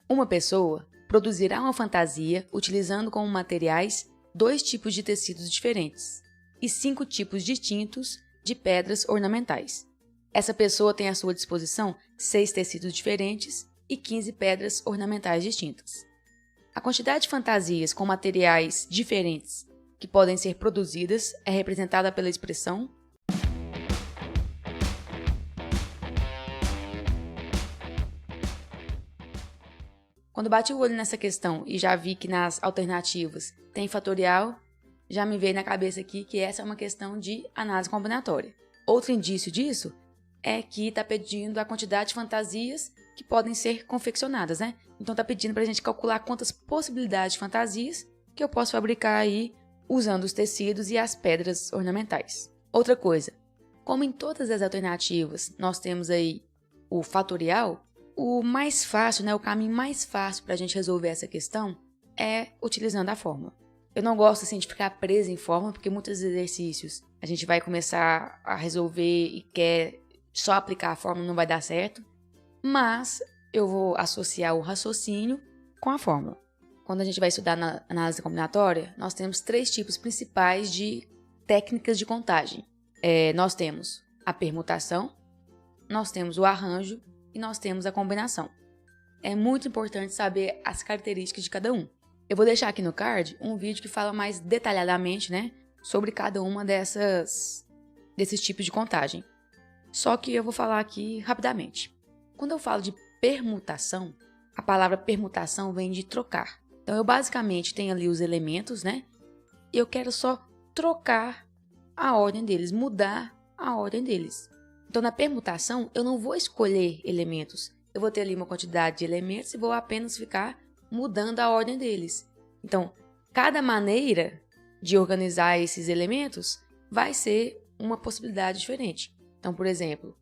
Uma pessoa produzirá uma fantasia utilizando como materiais 2 tipos de tecidos diferentes e 5 tipos distintos de pedras ornamentais. Essa pessoa tem à sua disposição 6 tecidos diferentes e 15 pedras ornamentais distintas. A quantidade de fantasias com materiais diferentes que podem ser produzidas é representada pela expressão Quando bati o olho nessa questão e já vi que nas alternativas tem fatorial, já me veio na cabeça aqui que essa é uma questão de análise combinatória. Outro indício disso é que está pedindo a quantidade de fantasias que podem ser confeccionadas, né? Então está pedindo para a gente calcular quantas possibilidades de fantasias que eu posso fabricar aí usando os tecidos e as pedras ornamentais. Outra coisa, como em todas as alternativas nós temos aí o fatorial, o mais fácil, né, o caminho mais fácil para a gente resolver essa questão é utilizando a fórmula. Eu não gosto assim de ficar preso em fórmula, porque muitos exercícios a gente vai começar a resolver e quer só aplicar a fórmula, não vai dar certo. Mas eu vou associar o raciocínio com a fórmula. Quando a gente vai estudar na análise combinatória, nós temos 3 tipos principais de técnicas de contagem. Nós temos a permutação, nós temos o arranjo e nós temos a combinação. É muito importante saber as características de cada um. Eu vou deixar aqui no card um vídeo que fala mais detalhadamente, né, sobre cada uma desses tipos de contagem. Só que eu vou falar aqui rapidamente. Quando eu falo de permutação, a palavra permutação vem de trocar. Então eu basicamente tenho ali os elementos, né, e eu quero só trocar a ordem deles, mudar a ordem deles. Então, na permutação, eu não vou escolher elementos. Eu vou ter ali uma quantidade de elementos e vou apenas ficar mudando a ordem deles. Então, cada maneira de organizar esses elementos vai ser uma possibilidade diferente. Então, por exemplo,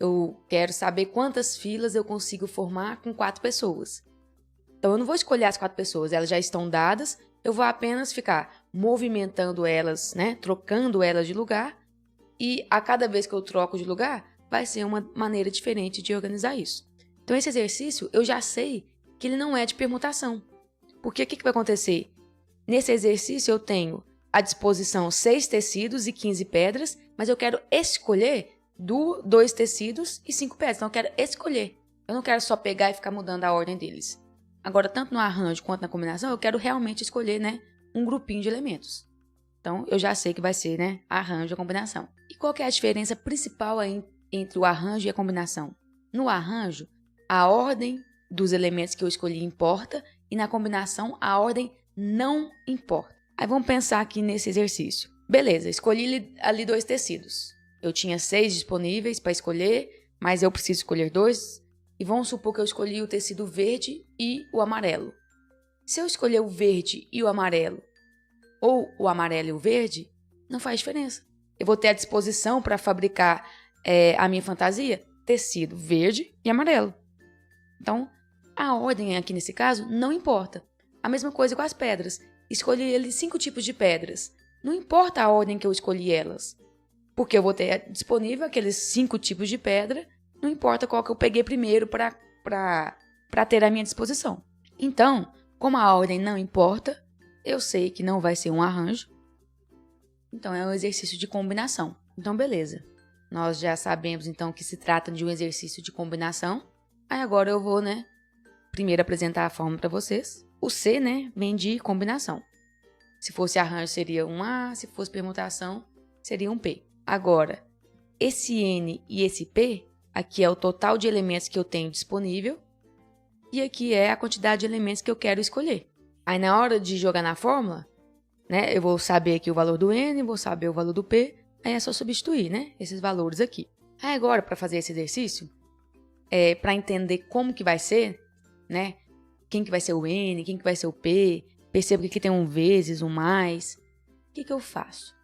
eu quero saber quantas filas eu consigo formar com 4 pessoas. Então, eu não vou escolher as 4 pessoas, elas já estão dadas, eu vou apenas ficar movimentando elas, né, trocando elas de lugar. E a cada vez que eu troco de lugar, vai ser uma maneira diferente de organizar isso. Então, esse exercício, eu já sei que ele não é de permutação. Porque o que vai acontecer? Nesse exercício, eu tenho à disposição 6 tecidos e 15 pedras, mas eu quero escolher 2 tecidos e 5 pedras. Então, eu quero escolher. Eu não quero só pegar e ficar mudando a ordem deles. Agora, tanto no arranjo quanto na combinação, eu quero realmente escolher, né, um grupinho de elementos. Então, eu já sei que vai ser, né, arranjo e combinação. E qual que é a diferença principal aí entre o arranjo e a combinação? No arranjo, a ordem dos elementos que eu escolhi importa e na combinação, a ordem não importa. Aí vamos pensar aqui nesse exercício. Beleza, escolhi ali 2 tecidos. Eu tinha 6 disponíveis para escolher, mas eu preciso escolher 2. E vamos supor que eu escolhi o tecido verde e o amarelo. Se eu escolher o verde e o amarelo, ou o amarelo e o verde, não faz diferença. Eu vou ter à disposição para fabricar a minha fantasia tecido verde e amarelo. Então, a ordem aqui nesse caso não importa. A mesma coisa com as pedras. Escolhi ali 5 tipos de pedras. Não importa a ordem que eu escolhi elas. Porque eu vou ter disponível aqueles 5 tipos de pedra. Não importa qual que eu peguei primeiro para ter à minha disposição. Então, como a ordem não importa, eu sei que não vai ser um arranjo. Então, é um exercício de combinação. Então, beleza. Nós já sabemos, então, que se trata de um exercício de combinação. Aí, agora eu vou, né, primeiro apresentar a fórmula para vocês. O C, né, vem de combinação. Se fosse arranjo, seria um A. Se fosse permutação, seria um P. Agora, esse N e esse P, aqui é o total de elementos que eu tenho disponível. E aqui é a quantidade de elementos que eu quero escolher. Aí, na hora de jogar na fórmula, né, eu vou saber aqui o valor do N, vou saber o valor do P, aí é só substituir, né, esses valores aqui. Aí, agora, para fazer esse exercício, para entender como que vai ser, né, quem que vai ser o N, quem que vai ser o P, percebo que aqui tem um vezes, um mais. O que eu faço?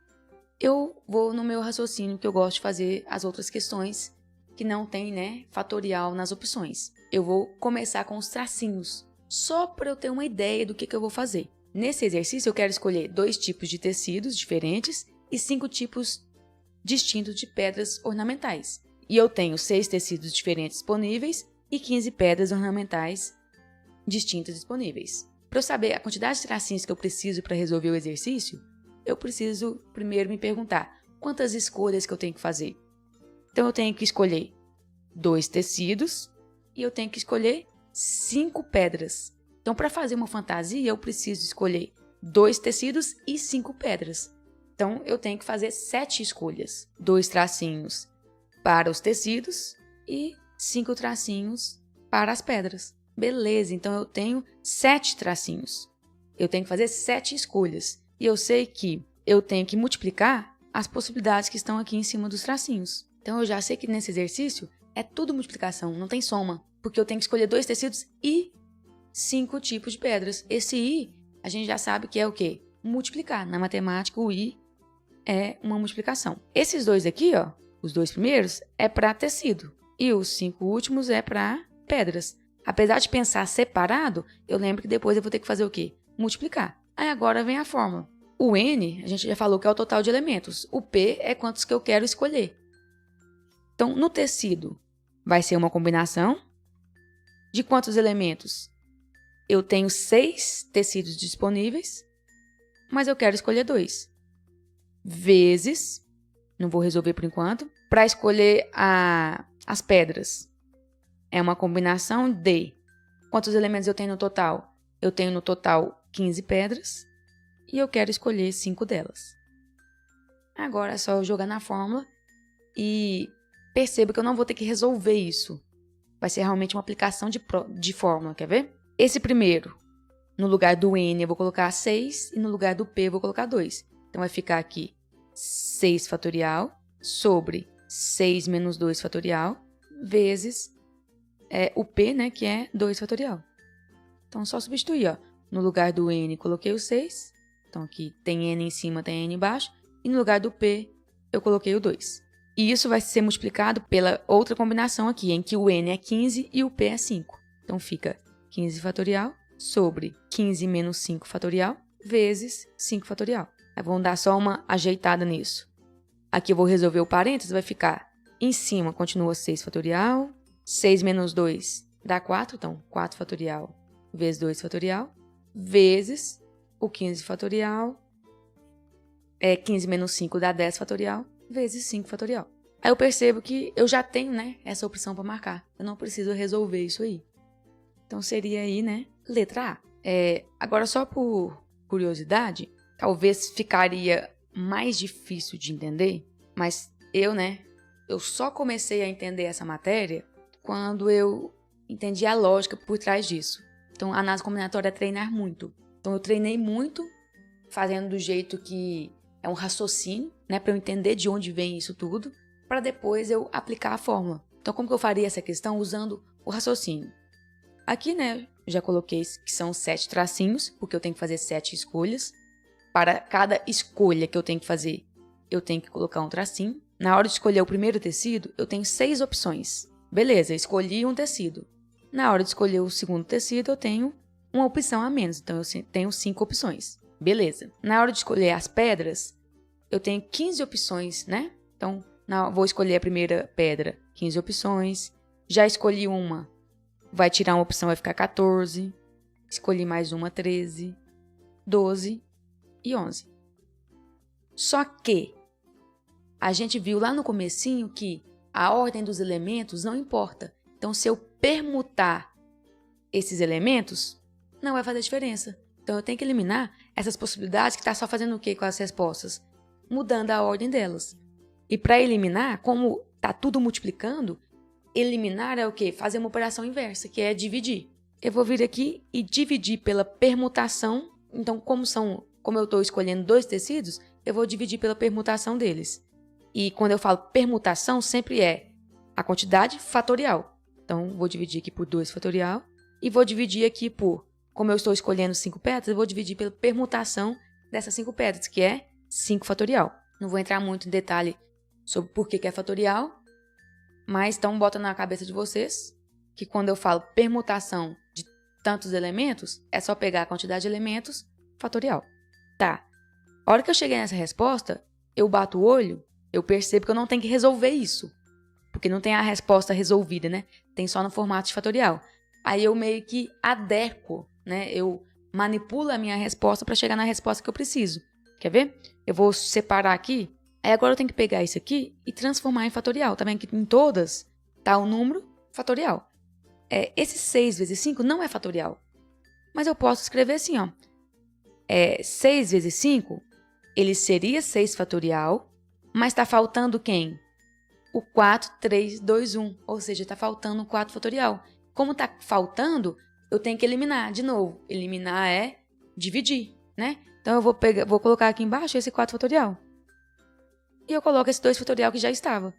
Eu vou no meu raciocínio, que eu gosto de fazer as outras questões que não tem, né, fatorial nas opções. Eu vou começar com os tracinhos, só para eu ter uma ideia do que eu vou fazer. Nesse exercício, eu quero escolher 2 tipos de tecidos diferentes e 5 tipos distintos de pedras ornamentais. E eu tenho 6 tecidos diferentes disponíveis e 15 pedras ornamentais distintas disponíveis. Para eu saber a quantidade de tracinhos que eu preciso para resolver o exercício, eu preciso primeiro me perguntar quantas escolhas que eu tenho que fazer. Então, eu tenho que escolher 2 tecidos e eu tenho que escolher 5 pedras. Então, para fazer uma fantasia, eu preciso escolher 2 tecidos e 5 pedras. Então, eu tenho que fazer 7 escolhas. 2 tracinhos para os tecidos e 5 tracinhos para as pedras. Beleza, então eu tenho 7 tracinhos. Eu tenho que fazer 7 escolhas. E eu sei que eu tenho que multiplicar as possibilidades que estão aqui em cima dos tracinhos. Então, eu já sei que nesse exercício é tudo multiplicação, não tem soma. Porque eu tenho que escolher 2 tecidos e 5 tipos de pedras. Esse i, a gente já sabe que é o quê? Multiplicar. Na matemática, o i é uma multiplicação. Esses 2 aqui, ó, os 2 primeiros, é para tecido. E os 5 últimos é para pedras. Apesar de pensar separado, eu lembro que depois eu vou ter que fazer o quê? Multiplicar. Aí agora vem a fórmula. O n, a gente já falou que é o total de elementos. O p é quantos que eu quero escolher. Então, no tecido, vai ser uma combinação de quantos elementos? Eu tenho 6 tecidos disponíveis, mas eu quero escolher 2. Vezes, não vou resolver por enquanto, para escolher as pedras. É uma combinação de quantos elementos eu tenho no total? Eu tenho no total 15 pedras e eu quero escolher 5 delas. Agora é só eu jogar na fórmula e perceba que eu não vou ter que resolver isso. Vai ser realmente uma aplicação de fórmula, quer ver? Esse primeiro, no lugar do n eu vou colocar 6 e no lugar do p eu vou colocar 2. Então vai ficar aqui 6 fatorial sobre 6 menos 2 fatorial vezes o p, né, que é 2 fatorial. Então, só substituir, ó. No lugar do n, coloquei o 6. Então, aqui tem n em cima, tem n embaixo. E no lugar do p, eu coloquei o 2. E isso vai ser multiplicado pela outra combinação aqui, em que o n é 15 e o p é 5. Então, fica 15 fatorial sobre 15 menos 5 fatorial vezes 5 fatorial. Aí, vamos dar só uma ajeitada nisso. Aqui eu vou resolver o parênteses, vai ficar em cima, continua 6 fatorial. 6 menos 2 dá 4, então 4 fatorial vezes 2 fatorial, vezes o 15 fatorial, 15 menos 5 dá 10 fatorial, vezes 5 fatorial. Aí eu percebo que eu já tenho, né, essa opção para marcar. Eu não preciso resolver isso aí. Então seria aí, né, letra A. Agora, só por curiosidade, talvez ficaria mais difícil de entender, mas eu só comecei a entender essa matéria quando eu entendi a lógica por trás disso. Então, a análise combinatória é treinar muito. Então, eu treinei muito, fazendo do jeito que é um raciocínio, né, para eu entender de onde vem isso tudo, para depois eu aplicar a fórmula. Então, como que eu faria essa questão? Usando o raciocínio. Aqui, né, já coloquei que são 7 tracinhos, porque eu tenho que fazer 7 escolhas. Para cada escolha que eu tenho que fazer, eu tenho que colocar um tracinho. Na hora de escolher o primeiro tecido, eu tenho 6 opções. Beleza, escolhi um tecido. Na hora de escolher o segundo tecido, eu tenho uma opção a menos. Então, eu tenho 5 opções. Beleza. Na hora de escolher as pedras, eu tenho 15 opções, né? Então, vou escolher a primeira pedra, 15 opções. Já escolhi uma, vai tirar uma opção, vai ficar 14. Escolhi mais uma, 13, 12 e 11. Só que a gente viu lá no comecinho que a ordem dos elementos não importa. Então, se eu permutar esses elementos, não vai fazer diferença. Então, eu tenho que eliminar essas possibilidades que está só fazendo o quê com as respostas? Mudando a ordem delas. E para eliminar, como está tudo multiplicando, eliminar é o quê? Fazer uma operação inversa, que é dividir. Eu vou vir aqui e dividir pela permutação. Então, como eu estou escolhendo 2 tecidos, eu vou dividir pela permutação deles. E quando eu falo permutação, sempre é a quantidade fatorial. Então, vou dividir aqui por 2 fatorial. E vou dividir aqui por, como eu estou escolhendo 5 pedras, eu vou dividir pela permutação dessas 5 pedras, que é 5 fatorial. Não vou entrar muito em detalhe sobre por que é fatorial, mas então bota na cabeça de vocês que quando eu falo permutação de tantos elementos, é só pegar a quantidade de elementos fatorial. Tá. A hora que eu cheguei nessa resposta, eu bato o olho, eu percebo que eu não tenho que resolver isso. Porque não tem a resposta resolvida, né? Tem só no formato de fatorial. aí eu meio que adequo, né? Eu manipulo a minha resposta para chegar na resposta que eu preciso. Quer ver? Eu vou separar aqui. Aí agora eu tenho que pegar isso aqui e transformar em fatorial. Tá vendo que em todas tá o número fatorial. Esse 6 vezes 5 não é fatorial. Mas eu posso escrever assim, ó. 6 vezes 5, ele seria 6 fatorial, mas tá faltando quem? O 4, 3, 2, 1. Ou seja, tá faltando o 4 fatorial. Como tá faltando, eu tenho que eliminar de novo. Eliminar é dividir, né? Então, eu vou colocar aqui embaixo esse 4 fatorial. E eu coloco esse 2 fatorial que já estava.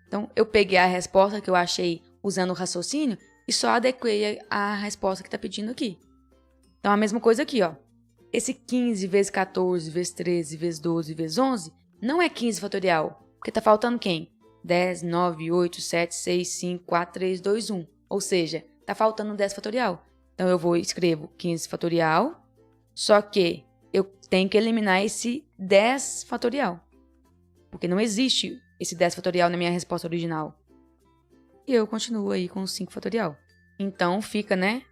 Então, eu peguei a resposta que eu achei usando o raciocínio e só adequei a resposta que está pedindo aqui. Então, a mesma coisa aqui, ó. Esse 15 vezes 14 vezes 13 vezes 12 vezes 11 não é 15 fatorial, porque está faltando quem? 10, 9, 8, 7, 6, 5, 4, 3, 2, 1. Ou seja, está faltando 10 fatorial. Então, eu escrevo 15 fatorial, só que eu tenho que eliminar esse 10 fatorial. Porque não existe esse 10 fatorial na minha resposta original. E eu continuo aí com o 5 fatorial. Então, fica, né,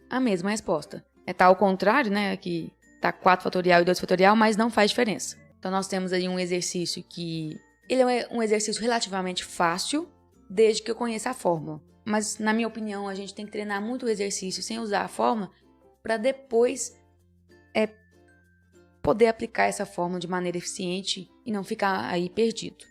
a mesma resposta. Tá ao contrário, né, aqui tá 4 fatorial e 2 fatorial, mas não faz diferença. Então, nós temos aí um exercício que... ele é um exercício relativamente fácil, desde que eu conheça a fórmula. Mas, na minha opinião, a gente tem que treinar muito o exercício sem usar a fórmula, para depois poder aplicar essa fórmula de maneira eficiente e não ficar aí perdido.